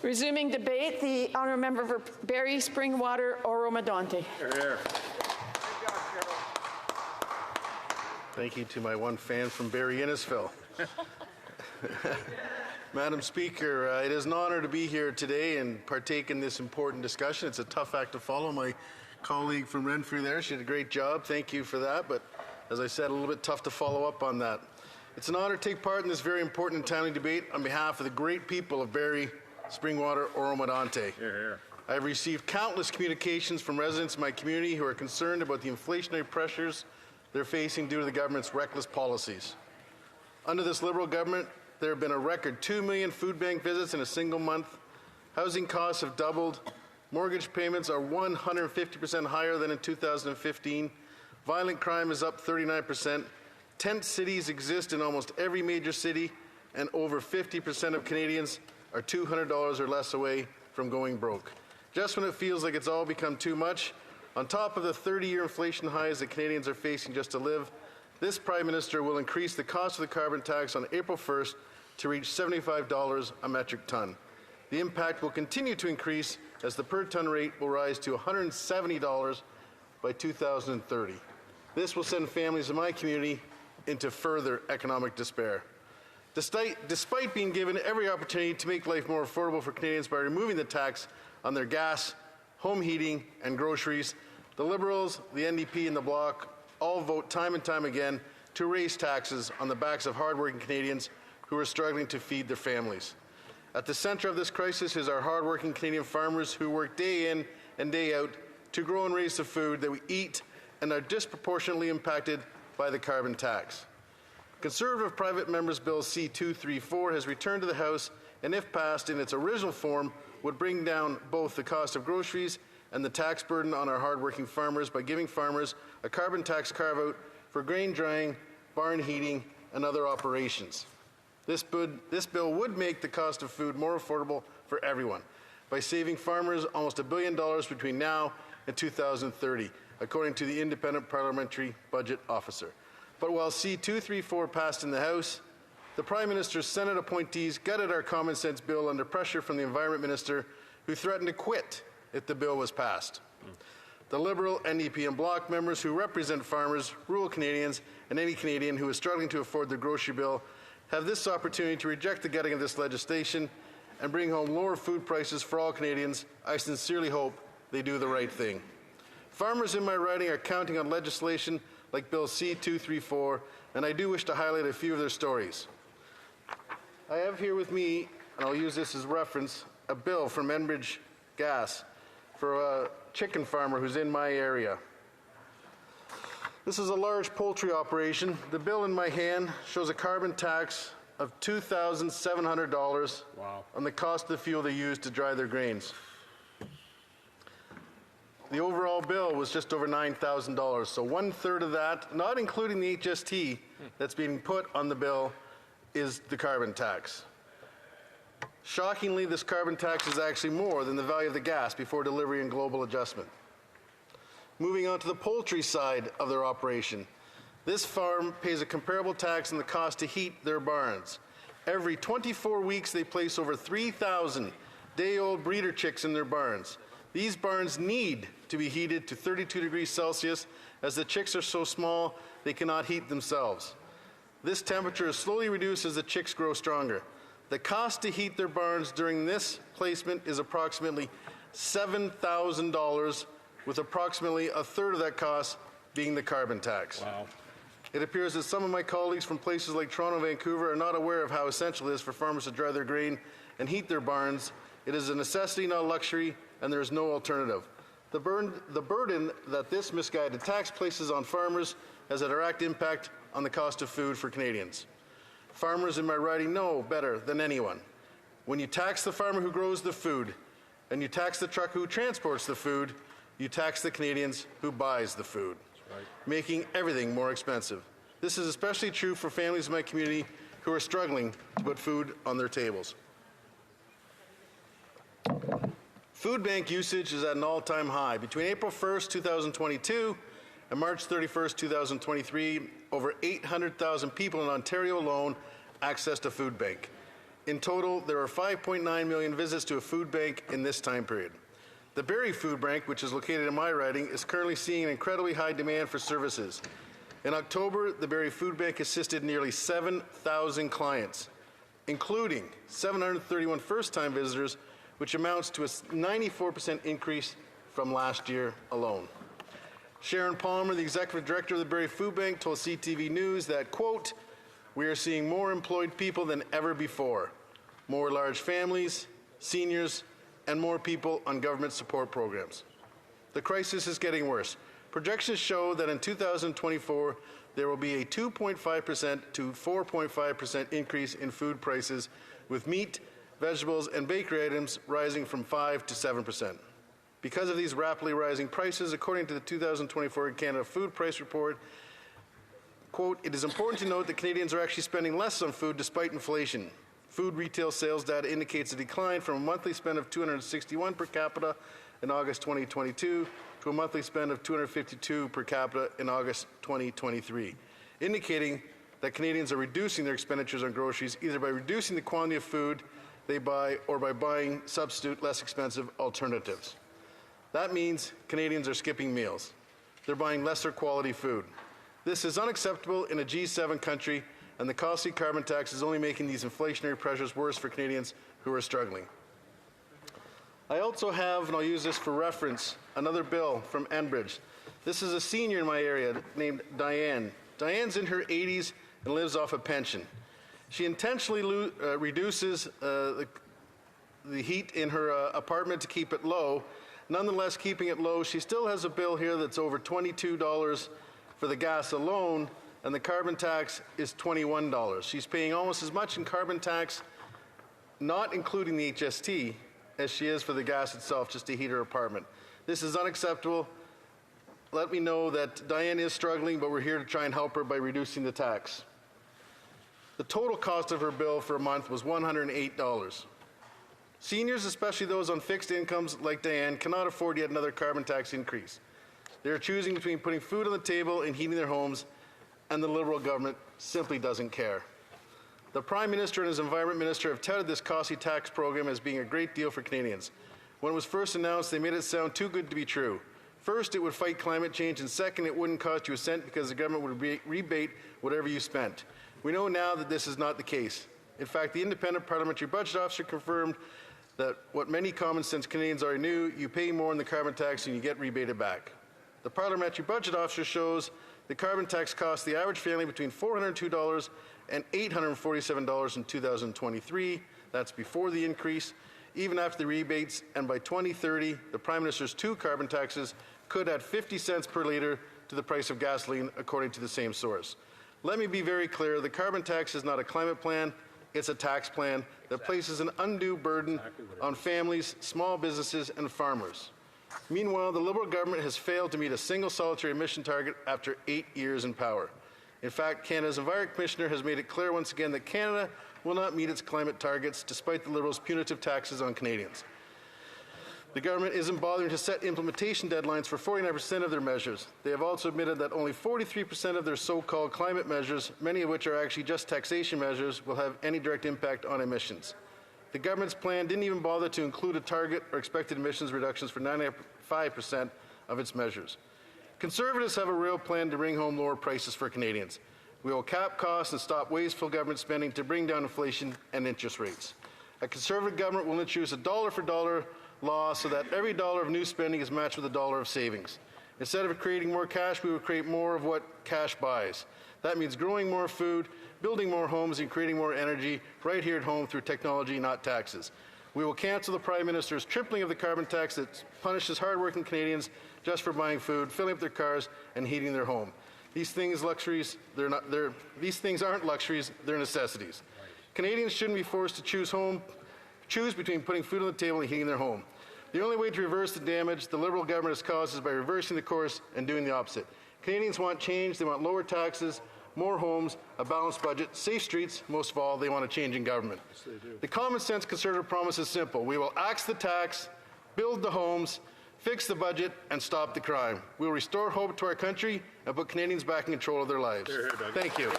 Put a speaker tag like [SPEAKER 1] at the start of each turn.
[SPEAKER 1] Resuming debate, the honourable member for Barrie, Springwater, Oro-Medonte.
[SPEAKER 2] Here.
[SPEAKER 3] Thank you to my one fan from Barrie Innisfil. Madam Speaker, it is an honour to be here today and partake in this important discussion. It's a tough act to follow. My colleague from Renfrew there, she did a great job. Thank you for that. But as I said, a little bit tough to follow up on that. It's an honour to take part in this very important and timely debate on behalf of the great people of Barrie, Springwater, Oro-Medonte. I have received countless communications from residents in my community who are concerned about the inflationary pressures they're facing due to the government's reckless policies. Under this Liberal government, there have been a record 2 million food bank visits in a single month. Housing costs have doubled. Mortgage payments are 150% higher than in 2015. Violent crime is up 39%. Tent cities exist in almost every major city, and over 50% of Canadians are $200 or less away from going broke. Just when it feels like it's all become too much, on top of the 30-year inflation highs that Canadians are facing just to live, this Prime Minister will increase the cost of the carbon tax on April 1st to reach $75 a metric ton. The impact will continue to increase as the per ton rate will rise to $170 by 2030. This will send families in my community into further economic despair. Despite being given every opportunity to make life more affordable for Canadians by removing the tax on their gas, home heating, and groceries, the Liberals, the NDP, and the Bloc all vote time and time again to raise taxes on the backs of hardworking Canadians who are struggling to feed their families. At the centre of this crisis is our hardworking Canadian farmers who work day in and day out to grow and raise the food that we eat and are disproportionately impacted by the carbon tax. Conservative Private Members Bill C-234 has returned to the House and, if passed in its original form, would bring down both the cost of groceries and the tax burden on our hardworking farmers by giving farmers a carbon tax carve-out for grain drying, barn heating, and other operations. This bill would make the cost of food more affordable for everyone by saving farmers almost $1 billion between now and 2030, according to the Independent Parliamentary Budget Officer. But while C-234 passed in the House, the Prime Minister's Senate appointees gutted our common sense bill under pressure from the Environment Minister, who threatened to quit if the bill was passed. The Liberal, NDP, and Bloc members who represent farmers, rural Canadians, and any Canadian who is struggling to afford their grocery bill have this opportunity to reject the gutting of this legislation and bring home lower food prices for all Canadians. I sincerely hope they do the right thing. Farmers in my riding are counting on legislation like Bill C-234, and I do wish to highlight a few of their stories. I have here with me, and I'll use this as reference, a bill from Enbridge Gas for a chicken farmer who's in my area. This is a large poultry operation. The bill in my hand shows a carbon tax of $2,700 on the cost of the fuel they use to dry their grains. The overall bill was just over $9,000, so 1/3 of that, not including the HST that's being put on the bill, is the carbon tax. Shockingly, this carbon tax is actually more than the value of the gas before delivery and global adjustment. Moving on to the poultry side of their operation. This farm pays a comparable tax on the cost to heat their barns. Every 24 weeks, they place over 3,000 day-old breeder chicks in their barns. These barns need to be heated to 32 degrees Celsius as the chicks are so small they cannot heat themselves. This temperature is slowly reduced as the chicks grow stronger. The cost to heat their barns during this placement is approximately $7,000, with approximately 1/3 of that cost being the carbon tax.
[SPEAKER 2] Wow.
[SPEAKER 3] It appears that some of my colleagues from places like Toronto and Vancouver are not aware of how essential it is for farmers to dry their grain and heat their barns. It is a necessity, not a luxury, and there is no alternative. The burden that this misguided tax places on farmers has a direct impact on the cost of food for Canadians. Farmers in my riding know better than anyone. When you tax the farmer who grows the food and you tax the trucker who transports the food, you tax the Canadians who buys the food, making everything more expensive. This is especially true for families in my community who are struggling to put food on their tables. Food bank usage is at an all-time high. Between April 1st, 2022 and March 31st, 2023, over 800,000 people in Ontario alone accessed a food bank. In total, there are 5.9 million visits to a food bank in this time period. The Barrie Food Bank, which is located in my riding, is currently seeing an incredibly high demand for services. In October, the Barrie Food Bank assisted nearly 7,000 clients, including 731 first-time visitors, which amounts to a 94% increase from last year alone. Sharon Palmer, the executive director of the Barrie Food Bank, told CTV News that, quote, "We are seeing more employed people than ever before, more large families, seniors, and more people on government support programs. The crisis is getting worse. Projections show that in 2024, there will be a 2.5% to 4.5% increase in food prices, with meat, vegetables, and bakery items rising from 5 to 7%. Because of these rapidly rising prices, according to the 2024 Canada Food Price Report, quote, "It is important to note that Canadians are actually spending less on food despite inflation. Food retail sales data indicates a decline from a monthly spend of $261 per capita in August 2022 to a monthly spend of $252 per capita in August 2023, indicating that Canadians are reducing their expenditures on groceries either by reducing the quantity of food they buy or by buying substitute, less expensive alternatives. That means Canadians are skipping meals. They're buying lesser quality food. This is unacceptable in a G7 country, and the costly carbon tax is only making these inflationary pressures worse for Canadians who are struggling." I also have, and I'll use this for reference, another bill from Enbridge. This is a senior in my area named Diane. Diane's in her 80s and lives off a pension. She intentionally reduces the heat in her apartment to keep it low. Nonetheless, keeping it low, she still has a bill here that's over $22 for the gas alone, and the carbon tax is $21. She's paying almost as much in carbon tax, not including the HST, as she is for the gas itself, just to heat her apartment. This is unacceptable. Let me know that Diane is struggling, but we're here to try and help her by reducing the tax. The total cost of her bill for a month was $108. Seniors, especially those on fixed incomes like Diane, cannot afford yet another carbon tax increase. They are choosing between putting food on the table and heating their homes, and the Liberal government simply doesn't care. The Prime Minister and his Environment Minister have touted this costly tax program as being a great deal for Canadians. When it was first announced, they made it sound too good to be true. First, it would fight climate change, and second, it wouldn't cost you a cent because the government would rebate whatever you spent. We know now that this is not the case. In fact, the Independent Parliamentary Budget Officer confirmed that what many common sense Canadians already knew, you pay more in the carbon tax and you get rebated back. The Parliamentary Budget Officer shows the carbon tax cost the average family between $402 and $847 in 2023. That's before the increase. Even after the rebates, and by 2030, the Prime Minister's two carbon taxes could add 50 cents per litre to the price of gasoline, according to the same source. Let me be very clear, the carbon tax is not a climate plan, it's a tax plan that places an undue burden on families, small businesses, and farmers. Meanwhile, the Liberal government has failed to meet a single solitary emission target after 8 years in power. In fact, Canada's Environment Commissioner has made it clear once again that Canada will not meet its climate targets despite the Liberals' punitive taxes on Canadians. The government isn't bothering to set implementation deadlines for 49% of their measures. They have also admitted that only 43% of their so-called climate measures, many of which are actually just taxation measures, will have any direct impact on emissions. The government's plan didn't even bother to include a target or expected emissions reductions for 95% of its measures. Conservatives have a real plan to bring home lower prices for Canadians. We will cap costs and stop wasteful government spending to bring down inflation and interest rates. A Conservative government will introduce a dollar-for-dollar law so that every dollar of new spending is matched with a dollar of savings. Instead of creating more cash, we will create more of what cash buys. That means growing more food, building more homes, and creating more energy right here at home through technology, not taxes. We will cancel the Prime Minister's tripling of the carbon tax that punishes hardworking Canadians just for buying food, filling up their cars, and heating their home. These things aren't luxuries, they're necessities. Canadians shouldn't be forced to choose between putting food on the table and heating their home. The only way to reverse the damage the Liberal government has caused is by reversing the course and doing the opposite. Canadians want change, they want lower taxes, more homes, a balanced budget, safe streets, most of all, they want a change in government. Yes, they do. The common sense Conservative promise is simple. We will axe the tax, build the homes, fix the budget, and stop the crime. We will restore hope to our country and put Canadians back in control of their lives. Thank you.